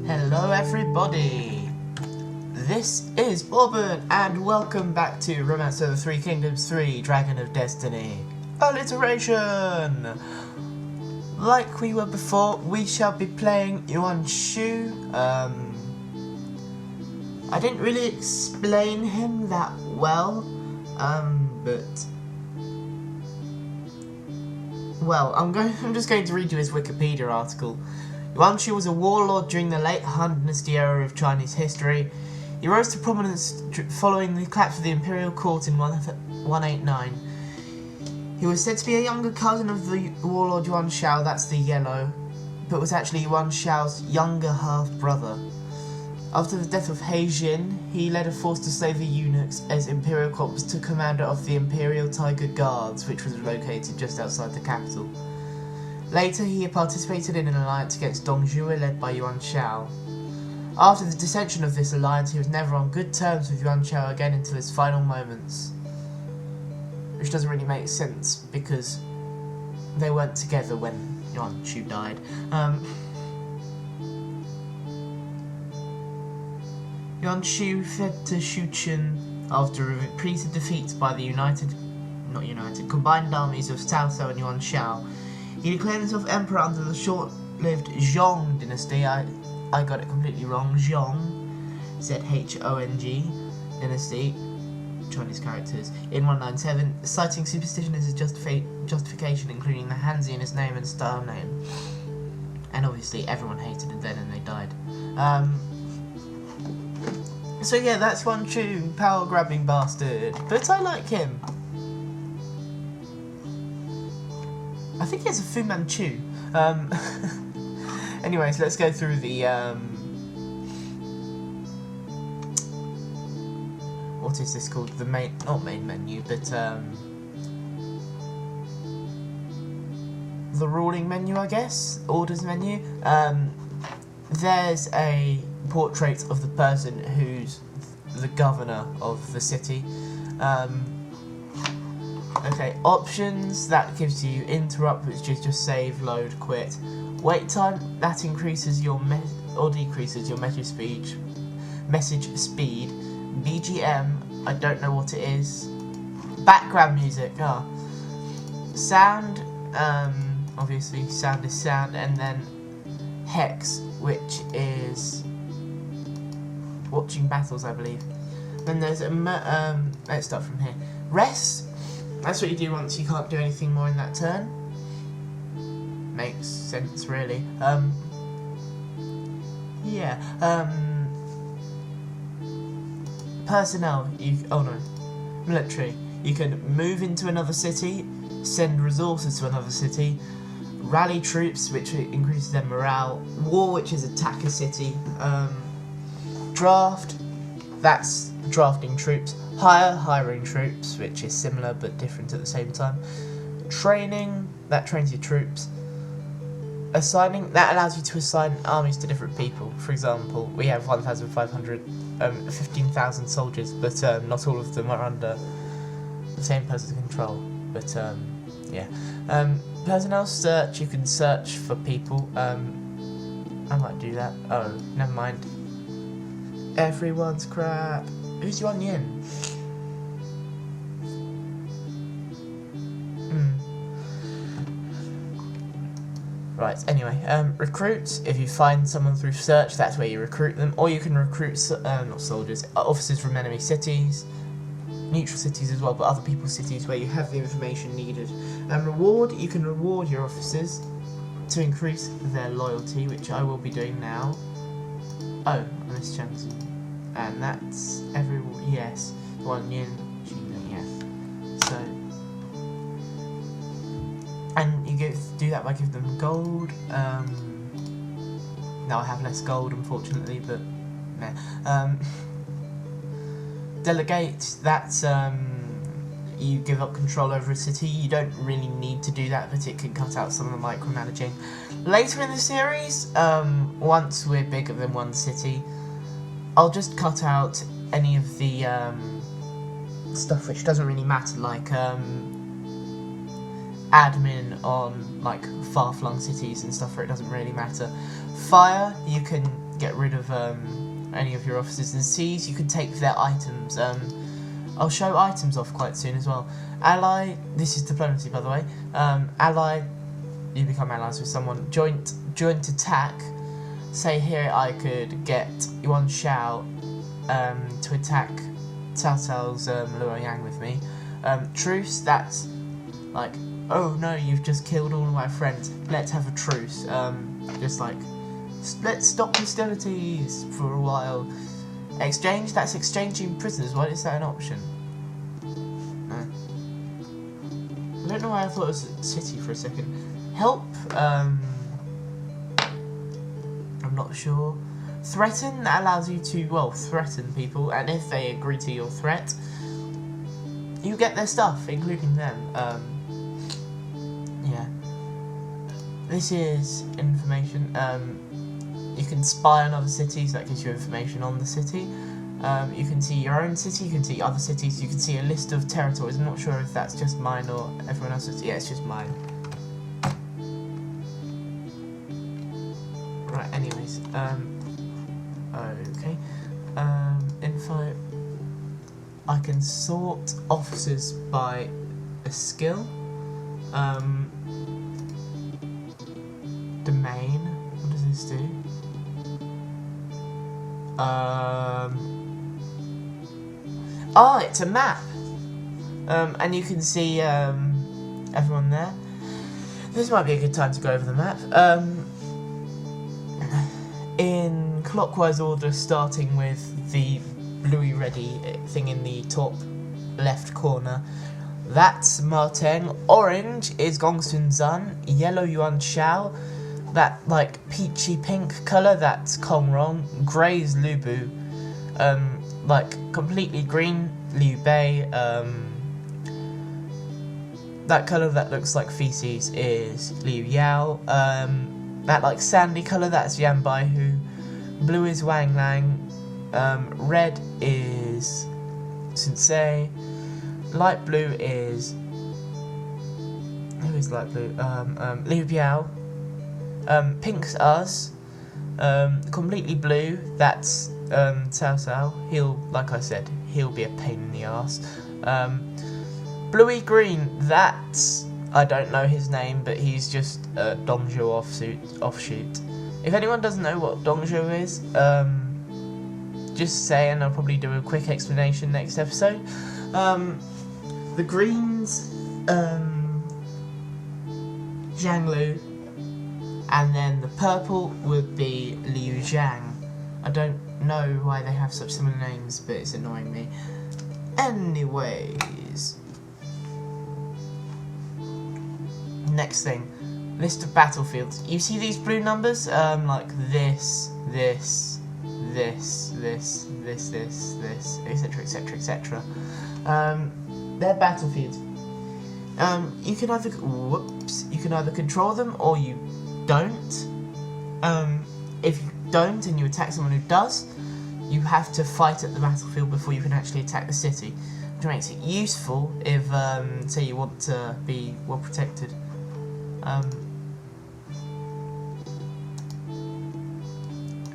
Hello everybody, this is Bourbon and welcome back to Romance of the Three Kingdoms 3 Dragon of Destiny Alliteration! Like we were before, we shall be playing Yuan Shu. I didn't really explain him that well, I'm just going to read you his Wikipedia article. Yuan Shu was a warlord during the late Han Dynasty era of Chinese history. He rose to prominence following the collapse of the imperial court in 189. He was said to be a younger cousin of the warlord Yuan Shao, that's the yellow, but was actually Yuan Shao's younger half-brother. After the death of He Jin, he led a force to slay the eunuchs as imperial corps to commander of the Imperial Tiger Guards, which was located just outside the capital. Later, he participated in an alliance against Dongzhuo led by Yuan Shao. After the dissension of this alliance, he was never on good terms with Yuan Shao again until his final moments. Which doesn't really make sense, because they weren't together when Yuan Shu died. Yuan Shu fled to Shuchun after repeated defeats by the combined armies of Cao Cao and Yuan Shao. He declared himself emperor under the short-lived Zhong dynasty. I got it completely wrong. Zhong, Z-H-O-N-G, dynasty, Chinese characters, in 197, citing superstition as a justification, including the Hanzi in his name and style name. And obviously everyone hated him then and they died. So yeah, that's Yuan Shu, power-grabbing bastard. But I like him. I think he has a Fu Manchu. Anyways, let's go through the what is this called? The not main menu, but the ruling menu, I guess. Orders menu. There's a portrait of the person who's the governor of the city. Okay, options, that gives you interrupt, which is just save, load, quit. Wait time, that increases your or decreases your message speed. BGM, I don't know what it is. Background music, Sound, obviously sound is sound, and then hex, which is watching battles, I believe. Then there's let's start from here. Rest. That's what you do once you can't do anything more in that turn. Makes sense, really. Personnel. Military. You can move into another city, send resources to another city, rally troops, which increases their morale, war, which is attack a city, draft, that's drafting troops, hiring troops, which is similar but different at the same time, training, that trains your troops, assigning, that allows you to assign armies to different people. For example, we have 15,000 soldiers, but not all of them are under the same person's control, but personnel search, you can search for people. I might do that. Oh, never mind. Everyone's crap. Who's Yuan Yin? Right, anyway, recruit. If you find someone through search, that's where you recruit them. Or you can recruit, not soldiers, officers from enemy cities, neutral cities as well, but other people's cities where you have the information needed. Reward, you can reward your officers to increase their loyalty, which I will be doing now. Oh, I missed Chanson. And that's everyone, yes. Yuan Yin, yes. So, and you do that by giving them gold. Now I have less gold, unfortunately, but meh. Delegate, that's you give up control over a city. You don't really need to do that, but it can cut out some of the micromanaging. Later in the series, once we're bigger than one city, I'll just cut out any of the stuff which doesn't really matter, like admin on like far-flung cities and stuff where it doesn't really matter. Fire, you can get rid of any of your officers. And C's, you can take their items. I'll show items off quite soon as well. Ally, this is diplomacy by the way. Ally, you become allies with someone. Joint attack. Say here I could get Yuan Shao to attack Cao Cao's Luoyang with me. Truce, that's like, oh no, you've just killed all of my friends. Let's have a truce. Just like, let's stop hostilities for a while. Exchange, that's exchanging prisoners. Why is that an option? No. I don't know why I thought it was a city for a second. Help, I'm not sure. Threaten, that allows you to, well, threaten people, and if they agree to your threat, you get their stuff, including them. Yeah. This is information. You can spy on other cities, that gives you information on the city. You can see your own city, you can see other cities, you can see a list of territories. I'm not sure if that's just mine or everyone else's. Yeah, it's just mine. Right, anyways, okay. Info. I can sort officers by a skill. Domain. What does this do? Oh, it's a map. And you can see everyone there. This might be a good time to go over the map. In clockwise order, starting with the bluey ready thing in the top left corner. That's Marteng. Orange is Gongsun Zan. Yellow Yuan Shao. That like peachy pink colour, that's Kong Rong. Grey is Lu Bu. Like completely green, Liu Bei. That colour that looks like feces is Liu Yao. That like sandy colour, that's Yan Baihu. Blue is Wang Lang. Red is Sensei. Light blue is, who is light blue? Liu Biao. Pink's us. Completely blue, that's Cao Cao. He'll, like I said, he'll be a pain in the ass. Bluey green, that's, I don't know his name, but he's just a Dongzhou offshoot. If anyone doesn't know what Dongzhou is, just say, and I'll probably do a quick explanation next episode. The greens, Zhang Lu, and then the purple would be Liu Zhang. I don't know why they have such similar names, but it's annoying me. Anyways, next thing, list of battlefields. You see these blue numbers? Like this, etc, etc, etc. They're battlefields. You can either control them or you don't. If you don't and you attack someone who does, you have to fight at the battlefield before you can actually attack the city, which makes it useful if, say, you want to be well protected.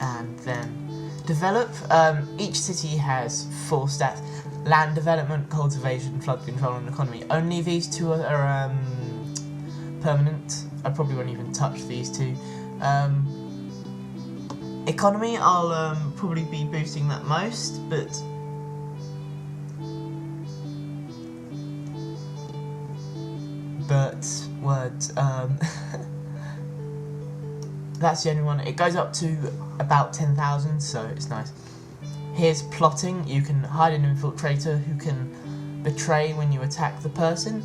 And then develop. Each city has 4 stats: land development, cultivation, flood control, and economy. Only these 2 are permanent. I probably won't even touch these 2. Economy, I'll probably be boosting that most, but that's the only one. It goes up to about 10,000, so it's nice. Here's plotting. You can hide an infiltrator who can betray when you attack the person.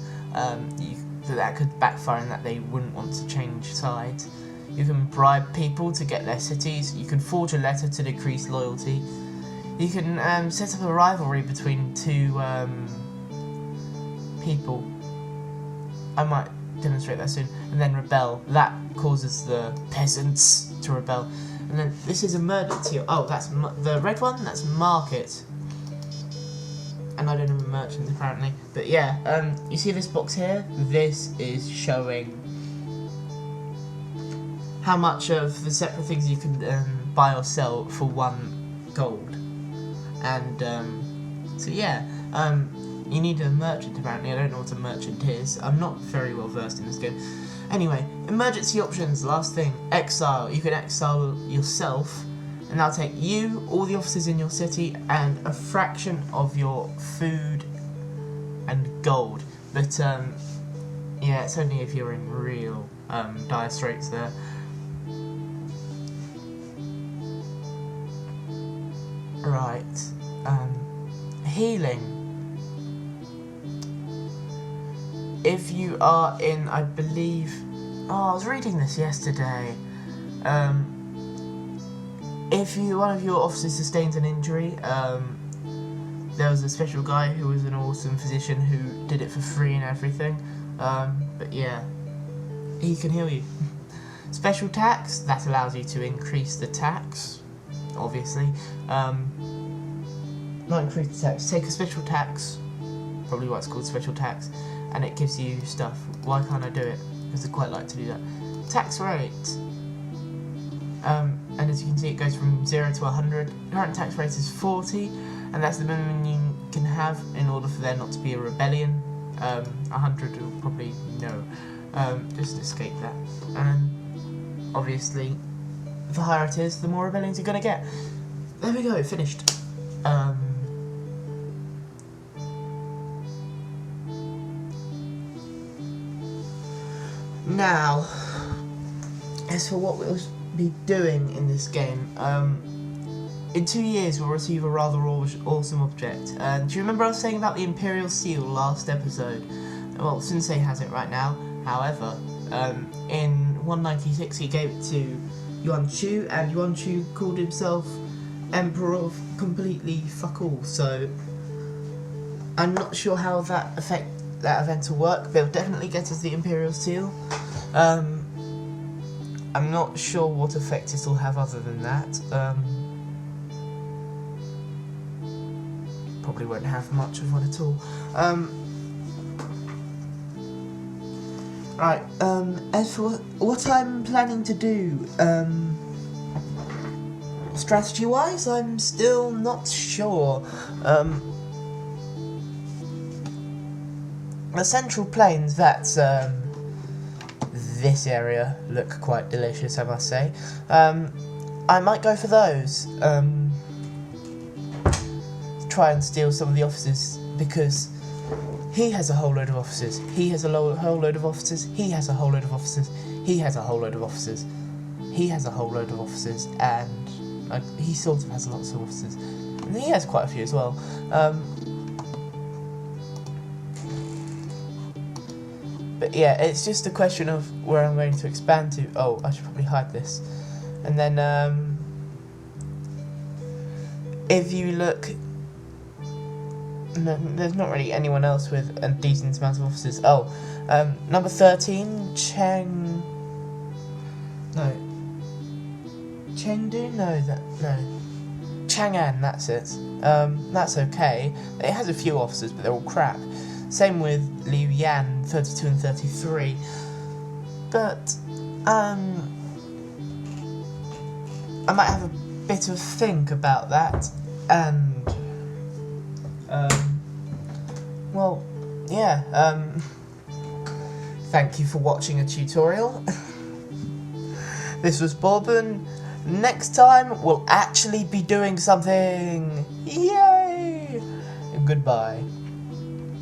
That could backfire in that they wouldn't want to change sides. You can bribe people to get their cities. You can forge a letter to decrease loyalty. You can set up a rivalry between 2 people. I might demonstrate that soon. And then rebel. That causes the peasants to rebel. And then this is a murder tier. Oh, that's the red one. That's market. And I don't have a merchant apparently. But yeah, you see this box here? This is showing how much of the separate things you can buy or sell for 1 gold. And so yeah, you need a merchant apparently. I don't know what a merchant is. I'm not very well versed in this game. Anyway, emergency options, last thing. Exile. You can exile yourself, and that'll take you, all the officers in your city, and a fraction of your food and gold. But yeah, it's only if you're in real dire straits there. Right. Healing. If you are in, I believe... Oh, I was reading this yesterday. If one of your officers sustains an injury, there was a special guy who was an awesome physician who did it for free and everything. But yeah, he can heal you. Special tax, that allows you to increase the tax, obviously. Not increase the tax, take a special tax, probably why it's called special tax, and it gives you stuff. Why can't I do it? Because I quite like to do that. Tax rate. And as you can see, it goes from 0 to 100. Current tax rate is 40, and that's the minimum you can have in order for there not to be a rebellion. 100 will probably no. Just escape that. And obviously, the higher it is, the more rebellions you're going to get. There we go, finished. Now, as for what we'll be doing in this game, in 2 years we'll receive a rather awesome object. Do you remember I was saying about the Imperial Seal last episode? Well, Sensei has it right now. However, in 196 he gave it to Yuan Shu, and Yuan Shu called himself Emperor of completely fuck all. So I'm not sure how that event will work, but it'll definitely get us the Imperial Seal. I'm not sure what effect it will have other than that. Probably won't have much of one at all. Right, as for what I'm planning to do, strategy-wise, I'm still not sure. The Central Plains, that's this area, look quite delicious, I must say. I might go for those. Try and steal some of the officers, because he has a whole load of officers, he has a whole load of officers, he has a whole load of officers, he has a whole load of officers, he has a whole load of officers, and he sort of has lots of officers, and he has quite a few as well. But yeah, it's just a question of where I'm going to expand to. Oh, I should probably hide this. And then, if you look, no, there's not really anyone else with a decent amount of officers. Oh, number 13, Chengdu? No. Chang'an, that's it. That's okay. It has a few officers, but they're all crap. Same with Liu Yan, 32 and 33. But, I might have a bit of think about that, and, well, yeah, thank you for watching a tutorial. This was Bourbon. Next time, we'll actually be doing something. Yay! Goodbye.